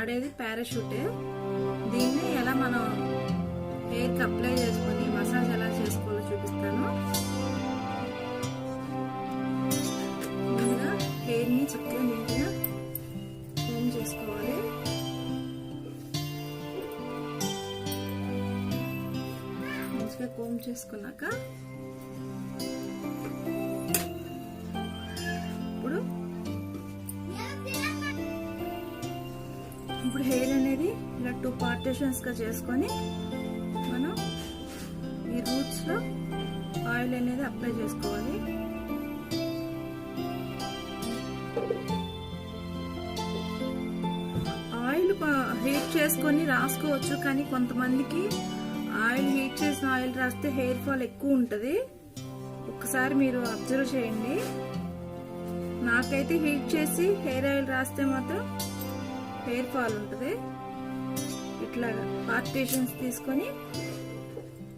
వాడేది పారాషూటే. దీన్ని ఎలా మనం హెయిర్కి అప్లై చేసుకొని మసాజ్ ఎలా చేసుకోవాలో చూపిస్తాను. ముందుగా హెయిర్ని చక్కగా నీట్గా కోమ్ చేసుకోవాలి. మంచిగా కోమ్ చేసుకున్నాక ఇప్పుడు హెయిర్ అనేది ఇలా 2 పార్టిషన్స్ గా చేసుకొని మనం ఈ రూట్స్ లో ఆయిల్ అనేది అప్లై చేసుకోవాలి. ఆయిల్ హీట్ చేసుకొని రాసుకోవచ్చు, కానీ కొంతమందికి ఆయిల్ హీట్ చేసిన ఆయిల్ రాస్తే హెయిర్ ఫాల్ ఎక్కువ ఉంటుంది. ఒక్కసారి మీరు అబ్జర్వ్ చేయండి. నాకైతే హీట్ చేసి హెయిర్ ఆయిల్ రాస్తే మాత్రం హెయిర్ ఫాల్ ఉంటుంది. ఇట్లాగా పార్టిషన్స్ తీసుకొని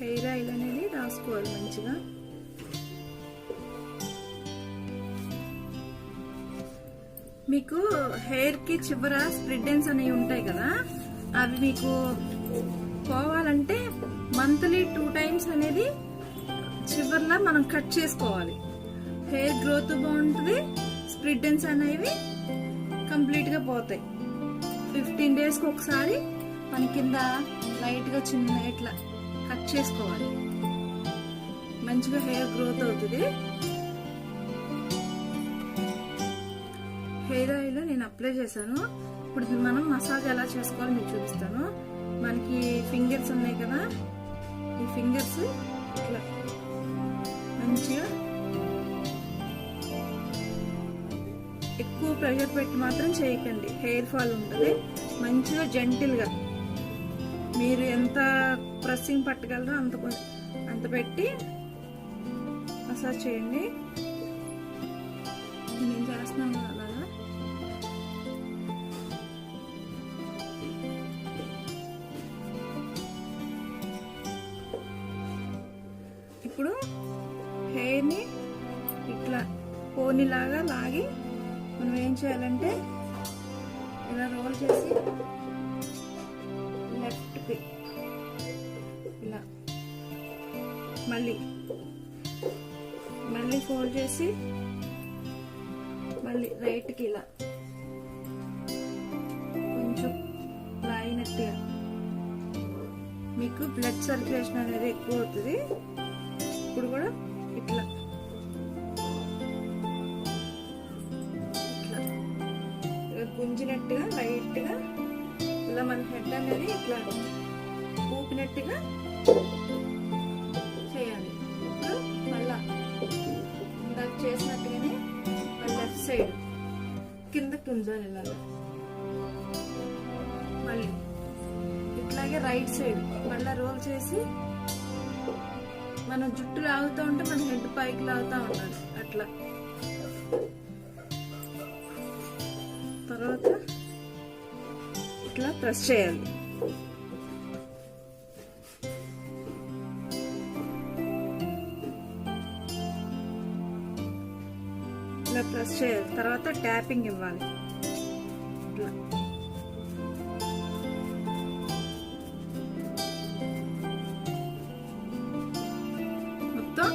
హెయిర్ ఆయిల్ అనేది రాసుకోవాలి మంచిగా. మీకు హెయిర్ కి చివర స్ప్లిట్-ఎండ్స్ అనేవి ఉంటాయి కదా, అవి మీకు పోవాలంటే మంత్లీ 2 times అనేది చివర్లా మనం కట్ చేసుకోవాలి. హెయిర్ గ్రోత్ బాగుంటుంది, స్ప్లిట్-ఎండ్స్ అనేవి కంప్లీట్ గా పోతాయి. 15 days కి ఒకసారి మన కింద లైట్ గా చిన్న ఇట్లా కట్ చేసుకోవాలి. మంచిగా హెయిర్ గ్రోత్ అవుతుంది. హెయిర్ ఆయిల్ నేను అప్లై చేశాను. ఇప్పుడు మనం మసాజ్ ఎలా చేసుకోవాలో మీకు చూపిస్తాను. మనకి ఫింగర్స్ ఉన్నాయి కదా, ఈ ఫింగర్స్ ఇట్లా మంచిగా ఎక్కువ ప్రెషర్ పెట్టి మాత్రం చేయకండి, హెయిర్ ఫాల్ ఉంటుంది. మంచిగా జెంటిల్ గా మీరు ఎంత ప్రెస్సింగ్ పట్టగలరో అంత పెట్టి మసాజ్ చేయండి. నేను చేస్తున్నాను అలాగా. ఇప్పుడు హెయిర్ ని ఇట్లా పోనీలాగా లాగి మనం ఏం చేయాలంటే ఇలా రోల్ చేసి లెఫ్ట్ కి ఇలా మళ్ళీ ఫోల్డ్ చేసి మళ్ళీ రైట్ కి ఇలా కొంచెం లాగినట్టుగా మీకు బ్లడ్ సర్క్యులేషన్ అనేది ఎక్కువ అవుతుంది. ఇప్పుడు కూడా ఇట్లా గుంజినట్టుగా లైట్ గా ఇలా మన హెడ్ అనేది ఇట్లా ఊపినట్టుగా చేయాలి. ఇప్పుడు మళ్ళా ఇందాక చేసినట్టుగానే లెఫ్ట్ సైడ్ కిందకి ఉంచాలి ఇలాగా. మళ్ళీ ఇట్లాగే రైట్ సైడ్ మళ్ళా రోల్ చేసి మనం జుట్టు లాగుతూ ఉంటే మన హెడ్ పైకి లాగుతూ ఉండాలి. అట్లా తర్వాత ఇట్లా ప్రెస్ చేయాలి. ఇలా ప్రెస్ చేయాలి. తర్వాత ట్యాపింగ్ ఇవ్వాలి. ఇట్లా మొత్తం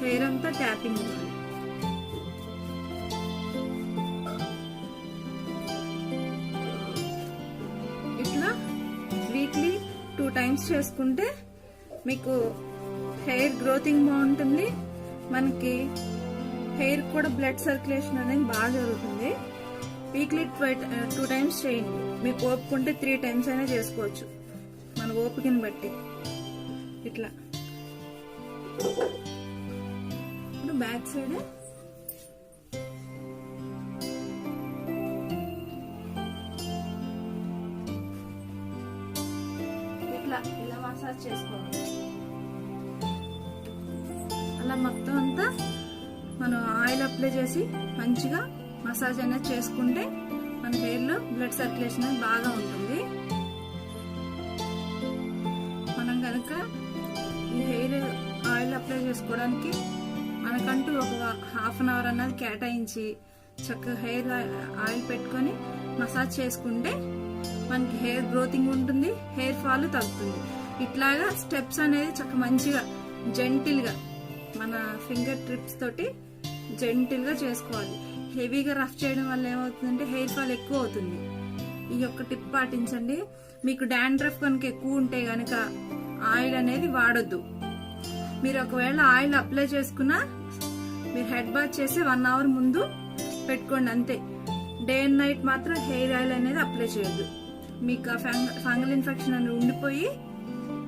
హెయిర్ అంతా ట్యాపింగ్ ఇవ్వాలి. వీక్లీ 2 times చేసుకుంటే మీకు హెయిర్ గ్రోతింగ్ బాగుంటుంది. మనకి హెయిర్ కూడా బ్లడ్ సర్క్యులేషన్ అనేది బాగా జరుగుతుంది. వీక్లీ 2 times చేయండి. మీకు ఓపుకుంటే 3 times అయినా చేసుకోవచ్చు, మన ఓపికని బట్టి. ఇట్లా ఇప్పుడు బ్యాక్ సైడ్ ఇలా మసాజ్ చేసుకోవాలి. అలా మొత్తం అంతా మనం ఆయిల్ అప్లై చేసి మంచిగా మసాజ్ అనేది చేసుకుంటే మన హెయిర్ లో బ్లడ్ సర్క్యులేషన్ అనేది బాగా ఉంటుంది. మనం కనుక ఈ హెయిర్ ఆయిల్ అప్లై చేసుకోవడానికి మనకంటూ ఒక ½ an hour అన్నది కేటాయించి చక్కగా హెయిర్ ఆయిల్ పెట్టుకొని మసాజ్ చేసుకుంటే మనకి హెయిర్ గ్రోతింగ్ ఉంటుంది, హెయిర్ ఫాల్ తగ్గుతుంది. ఇట్లాగా స్టెప్స్ అనేది చక్కగా మంచిగా జెంటిల్ గా మన ఫింగర్ ట్రిప్స్ తోటి జెంటిల్ గా చేసుకోవాలి. హెవీగా రఫ్ చేయడం వల్ల ఏమవుతుందంటే హెయిర్ ఫాల్ ఎక్కువ అవుతుంది. ఈ యొక్క టిప్ పాటించండి. మీకు డాండ్రఫ్ కనుక ఎక్కువ ఉంటే గనక ఆయిల్ అనేది వాడొద్దు. మీరు ఒకవేళ ఆయిల్ అప్లై చేసుకున్నా మీరు హెడ్ బాత్ చేసి 1 అవర్ ముందు పెట్టుకోండి అంతే. డే అండ్ నైట్ మాత్రం హెయిర్ ఆయిల్ అనేది అప్లై చేయొద్దు. మీకు ఆ ఫంగల్ ఇన్ఫెక్షన్ అనేది ఉండిపోయి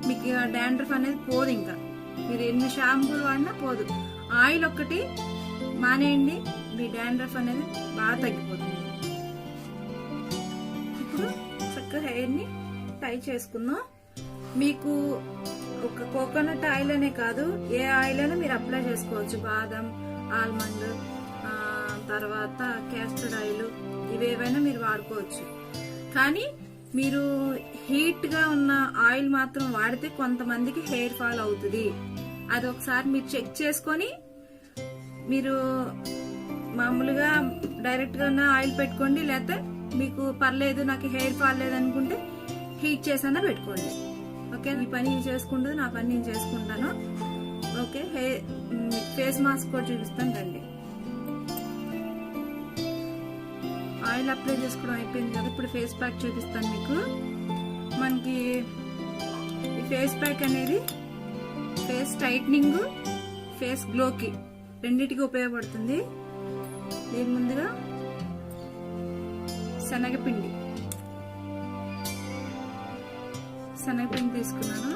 మీకు ఆ డాండ్రఫ్ అనేది పోదు. ఇంకా మీరు ఎన్ని షాంపూలు వాడినా పోదు. ఆయిల్ ఒక్కటి మానేయండి, మీ డాండ్రఫ్ అనేది బాగా తగ్గిపోతుంది. ఇప్పుడు చక్కగా హెయిర్ ని టై చేసుకుందాం. మీకు ఒక కోకోనట్ ఆయిల్ అనే కాదు, ఏ ఆయిల్ అయినా మీరు అప్లై చేసుకోవచ్చు. బాదం, ఆల్మండ్, తర్వాత క్యాస్టర్డ్ ఆయిల్, ఇవేవైనా మీరు వాడుకోవచ్చు. కానీ మీరు హీట్ గా ఉన్న ఆయిల్ మాత్రం వాడితే కొంతమందికి హెయిర్ ఫాల్ అవుతుంది. అది ఒకసారి మీరు చెక్ చేసుకొని మీరు మామూలుగా డైరెక్ట్ గా ఉన్న ఆయిల్ పెట్టుకోండి. లేకపోతే మీకు పర్లేదు నాకు హెయిర్ ఫాల్ లేదనుకుంటే హీట్ చేసైనా పెట్టుకోండి. ఓకే, ఈ పని చేసుకుంటూ నా పని నేను చేసుకుంటాను. ఓకే, ఫేస్ మాస్క్ కూడా చూపిస్తాను రండి. ఆయిల్ అప్లై చేసుకోవడం అయిపోయింది కదా, ఇప్పుడు ఫేస్ ప్యాక్ చూపిస్తాను మీకు. మనకి ఈ ఫేస్ ప్యాక్ అనేది ఫేస్ టైట్నింగ్, ఫేస్ గ్లోకి రెండింటికి ఉపయోగపడుతుంది. దీని ముందుగా శనగపిండి తీసుకున్నాను.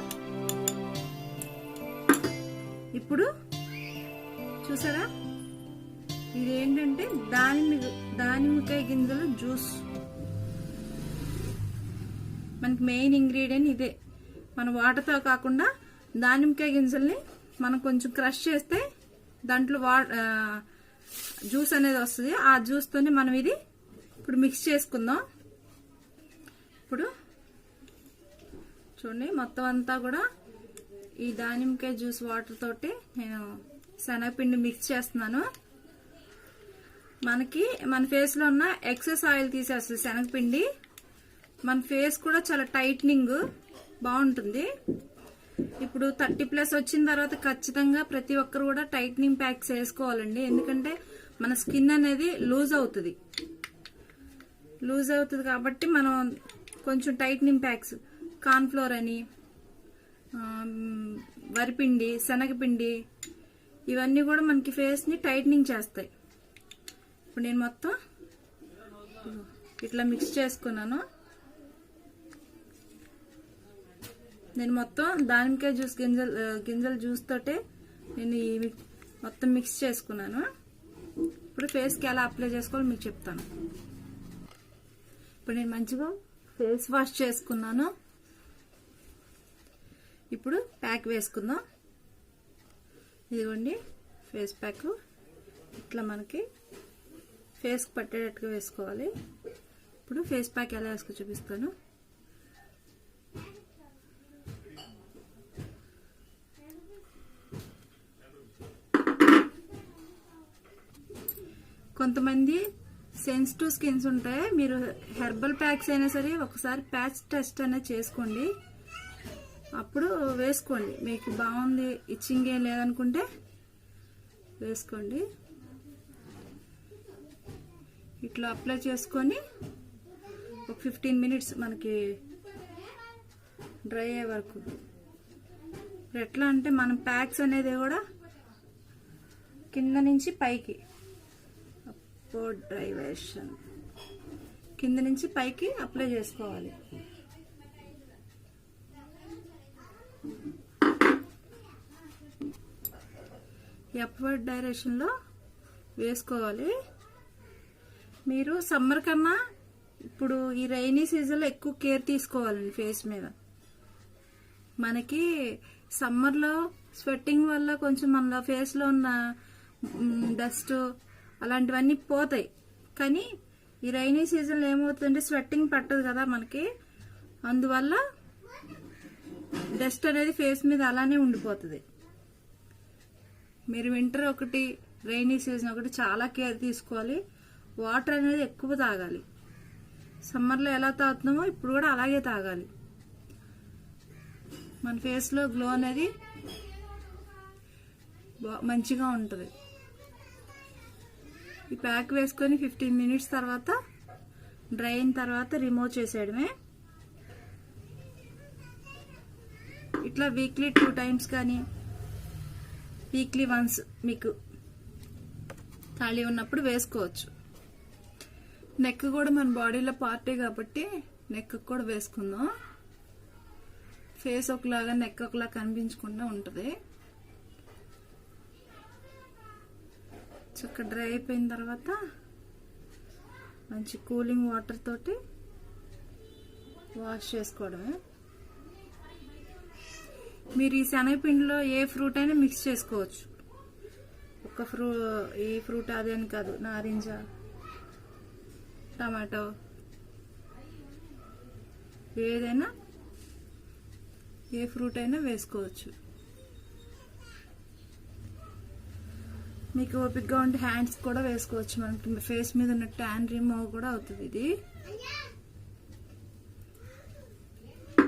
ఇప్పుడు చూసారా, ఇదేంటంటే దానిమ్మకాయ గింజల జ్యూస్. మనకి మెయిన్ ఇంగ్రీడియంట్ ఇదే. మన వాటర్తో కాకుండా దానిమ్మకాయ గింజల్ని మనం కొంచెం క్రష్ చేస్తే దాంట్లో జ్యూస్ అనేది వస్తుంది. ఆ జ్యూస్ తోనే మనం ఇది ఇప్పుడు మిక్స్ చేసుకుందాం. ఇప్పుడు చూడండి, మొత్తం అంతా కూడా ఈ దానిమ్మకాయ జ్యూస్ వాటర్ తోటి నేను శనగపిండి మిక్స్ చేస్తున్నాను. మనకి మన ఫేస్ లో ఉన్న ఎక్సెస్ ఆయిల్ తీసేస్తుంది శనగపిండి. మన ఫేస్ కూడా చాలా టైట్నింగ్ బాగుంటుంది. ఇప్పుడు 30+ వచ్చిన తర్వాత ఖచ్చితంగా ప్రతి ఒక్కరు కూడా టైట్నింగ్ ప్యాక్స్ వేసుకోవాలండి. ఎందుకంటే మన స్కిన్ అనేది లూజ్ అవుతుంది కాబట్టి మనం కొంచెం టైట్నింగ్ ప్యాక్స్, కార్న్ఫ్లోర్ అని, వరిపిండి, శనగపిండి, ఇవన్నీ కూడా మనకి ఫేస్ ని టైట్నింగ్ చేస్తాయి. ఇప్పుడు నేను మొత్తం ఇట్లా మిక్స్ చేసుకున్నాను. నేను మొత్తం దానిమ్మకాయ జ్యూస్ గింజల జ్యూస్ తోటే నేను మొత్తం మిక్స్ చేసుకున్నాను. ఇప్పుడు ఫేస్కి ఎలా అప్లై చేసుకోవాలో మీకు చెప్తాను. ఇప్పుడు నేను మంచిగా ఫేస్ వాష్ చేసుకున్నాను. ఇప్పుడు ప్యాక్ వేసుకుందాం. ఇదిగోండి ఫేస్ ప్యాక్. ఇట్లా మనకి ఫేస్కి పట్టేటట్టుగా వేసుకోవాలి. ఇప్పుడు ఫేస్ ప్యాక్ ఎలా వేసుకో చూపిస్తాను. కొంతమంది సెన్సిటివ్ స్కిన్స్ ఉంటాయి. మీరు హెర్బల్ ప్యాక్స్ అయినా సరే ఒకసారి ప్యాచ్ టెస్ట్ అనేది చేసుకోండి, అప్పుడు వేసుకోండి. మీకు బాగుంది, ఇచ్చింగ్ ఏం లేదనుకుంటే వేసుకోండి. ఇట్లా అప్లై చేసుకొని ఒక 15 మినిట్స్ మనకి డ్రై అయ్యే వరకు. ఎట్లా అంటే మనం ప్యాక్స్ అనేది కూడా కింద నుంచి పైకి డ్రైవేషన్ కింద నుంచి పైకి అప్లై చేసుకోవాలి. అప్వర్డ్ డైరెక్షన్ లో వేసుకోవాలి. మీరు సమ్మర్ కన్నా ఇప్పుడు ఈ రైనీ సీజన్ లో ఎక్కువ కేర్ తీసుకోవాలండి ఫేస్ మీద. మనకి సమ్మర్ లో స్వెట్టింగ్ వల్ల కొంచెం మన ఫేస్ లో ఉన్న డస్ట్ అలాంటివన్నీ పోతాయి. కానీ ఈ రైనీ సీజన్ లో ఏమవుతుందంటే స్వెట్టింగ్ పట్టదు కదా మనకి, అందువల్ల డస్ట్ అనేది ఫేస్ మీద అలానే ఉండిపోతుంది. మీరు వింటర్ ఒకటి, రైనీ సీజన్ ఒకటి చాలా కేర్ తీసుకోవాలి. వాటర్ అనేది ఎక్కువ తాగాలి. సమ్మర్లో ఎలా తాగుతున్నామో ఇప్పుడు కూడా అలాగే తాగాలి. మన ఫేస్లో గ్లో అనేది మంచిగా ఉంటుంది. ఈ ప్యాక్ వేసుకొని 15 మినిట్స్ తర్వాత డ్రై అయిన తర్వాత రిమూవ్ చేసేయడమే. ఇట్లా వీక్లీ 2 టైమ్స్ కానీ వీక్లీ వన్స్ మీకు ఖాళీ ఉన్నప్పుడు వేసుకోవచ్చు. నెక్ కూడా మన బాడీలో పార్టే కాబట్టి నెక్ కూడా వేసుకుందాం. ఫేస్ ఒకలాగా నెక్ ఒకలా కనిపించకుండా ఉంటుంది. చక్కగా డ్రై అయిపోయిన తర్వాత మంచి కూలింగ్ వాటర్ తోటి వాష్ చేసుకోవడమే. మీరు ఈ శనగపిండిలో ఏ ఫ్రూట్ అయినా మిక్స్ చేసుకోవచ్చు. ఈ ఫ్రూట్ అదే అని కాదు, నారింజ, టమాటో, ఏదైనా ఏ ఫ్రూట్ అయినా వేసుకోవచ్చు. మీకు ఓపికగా ఉంటే హ్యాండ్స్ కూడా వేసుకోవచ్చు. మనకి ఫేస్ మీద ఉన్న ట్యాన్ రిమూవ్ కూడా అవుతుంది. ఇది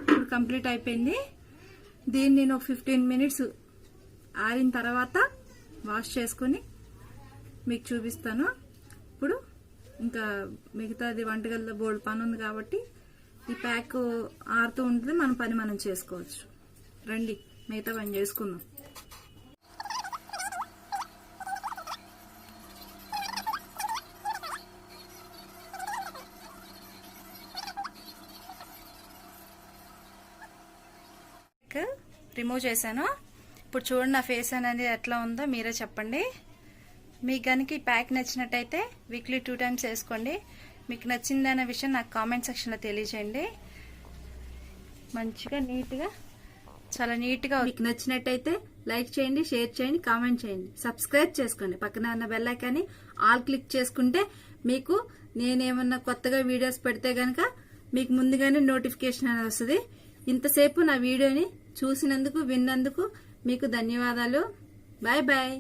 ఇప్పుడు కంప్లీట్ అయిపోయింది. దీన్ని నేను 15 మినిట్స్ ఆరిన తర్వాత వాష్ చేసుకుని మీకు చూపిస్తాను. ఇప్పుడు ఇంకా మిగతాది వంటగదిలో బోల్డ్ పని ఉంది కాబట్టి ఈ ప్యాక్ ఆరుతూ ఉంటుంది. మన పని మనం చేసుకోవచ్చు. రండి మిగతా పని చేసుకుందాం. రిమూవ్ చేశాను. ఇప్పుడు చూడండి నా ఫేస్ అనేది ఎట్లా ఉందో మీరే చెప్పండి. మీకు కనుక ఈ ప్యాక్ నచ్చినట్టయితే వీక్లీ 2 టైమ్స్ వేసుకోండి. మీకు నచ్చిందనే విషయం నాకు కామెంట్ సెక్షన్లో తెలియజేయండి. మంచిగా నీట్గా, చాలా నీట్గా. మీకు నచ్చినట్టయితే లైక్ చేయండి, షేర్ చేయండి, కామెంట్ చేయండి, సబ్స్క్రైబ్ చేసుకోండి. పక్కన ఉన్న బెల్ ఐకాన్ని ఆల్ క్లిక్ చేసుకుంటే మీకు నేనేమన్నా కొత్తగా వీడియోస్ పెడితే గనక మీకు ముందుగానే నోటిఫికేషన్ అనేది వస్తుంది. ఇంతసేపు నా వీడియోని చూసినందుకు, విన్నందుకు మీకు ధన్యవాదాలు. Bye bye.